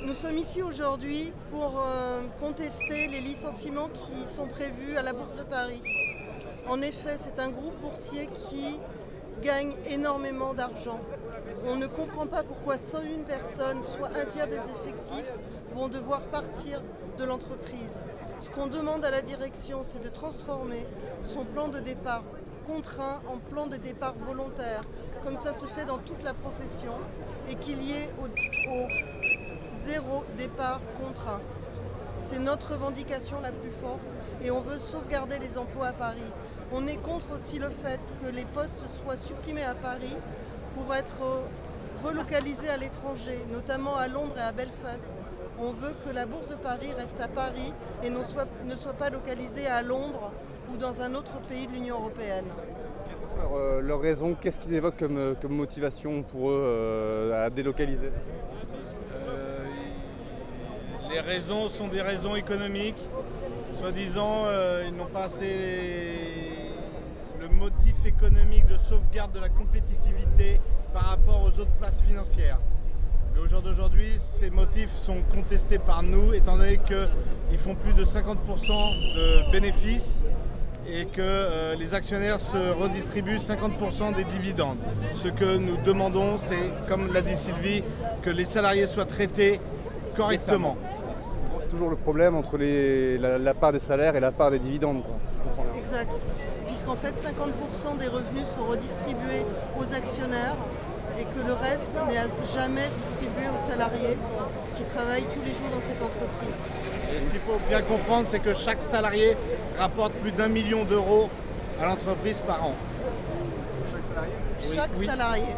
Nous sommes ici aujourd'hui pour contester les licenciements qui sont prévus à la Bourse de Paris. En effet, c'est un groupe boursier qui gagne énormément d'argent. On ne comprend pas pourquoi 101 personnes, soit un tiers des effectifs, vont devoir partir de l'entreprise. Ce qu'on demande à la direction, c'est de transformer son plan de départ contraint en plan de départ volontaire, comme ça se fait dans toute la profession, et qu'il y ait au zéro départ contraint. C'est notre revendication la plus forte et on veut sauvegarder les emplois à Paris. On est contre aussi le fait que les postes soient supprimés à Paris pour être relocalisés à l'étranger, notamment à Londres et à Belfast. On veut que la Bourse de Paris reste à Paris et ne soit pas localisée à Londres ou dans un autre pays de l'Union européenne. Leur raison, qu'est-ce qu'ils évoquent comme motivation pour eux à délocaliser ? Les raisons sont des raisons économiques. Soi-disant, ils n'ont pas assez le motif économique de sauvegarde de la compétitivité par rapport aux autres places financières. Mais au jour d'aujourd'hui, ces motifs sont contestés par nous, étant donné qu'ils font plus de 50% de bénéfices et que les actionnaires se redistribuent 50% des dividendes. Ce que nous demandons, c'est, comme l'a dit Sylvie, que les salariés soient traités correctement. C'est toujours le problème entre la part des salaires et la part des dividendes, quoi. Je comprends bien. Exact. Puisqu'en fait 50% des revenus sont redistribués aux actionnaires et que le reste n'est jamais distribué aux salariés qui travaillent tous les jours dans cette entreprise. Et ce qu'il faut bien comprendre, c'est que chaque salarié rapporte plus d'1 million d'euros à l'entreprise par an. Chaque salarié.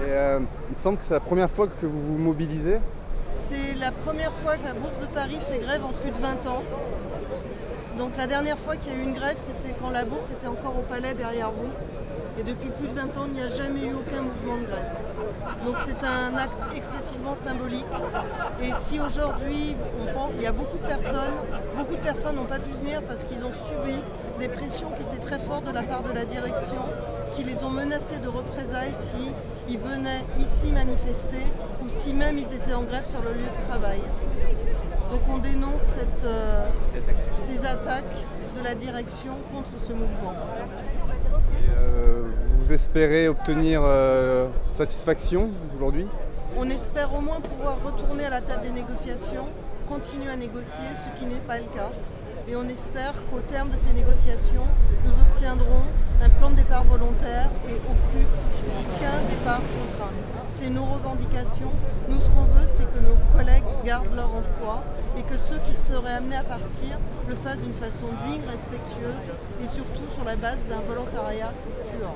Et, il semble que c'est la première fois que vous vous mobilisez. C'est la première fois que la Bourse de Paris fait grève en plus de 20 ans. Donc la dernière fois qu'il y a eu une grève, c'était quand la Bourse était encore au palais derrière vous. Et depuis plus de 20 ans, il n'y a jamais eu aucun mouvement de grève. Donc c'est un acte excessivement symbolique. Et si aujourd'hui, il y a beaucoup de personnes n'ont pas pu venir parce qu'ils ont subi des pressions qui étaient très fortes de la part de la direction, qui les ont menacés de représailles si ils venaient ici manifester ou si même ils étaient en grève sur le lieu de travail. Donc on dénonce ces attaques de la direction contre ce mouvement. Vous espérez obtenir satisfaction aujourd'hui ? On espère au moins pouvoir retourner à la table des négociations, continuer à négocier, ce qui n'est pas le cas. Et on espère qu'au terme de ces négociations, nous obtiendrons un plan de départ volontaire et aucun départ contraint. C'est nos revendications. Nous, ce qu'on veut, c'est que nos collègues gardent leur emploi et que ceux qui seraient amenés à partir le fassent d'une façon digne, respectueuse et surtout sur la base d'un volontariat pur.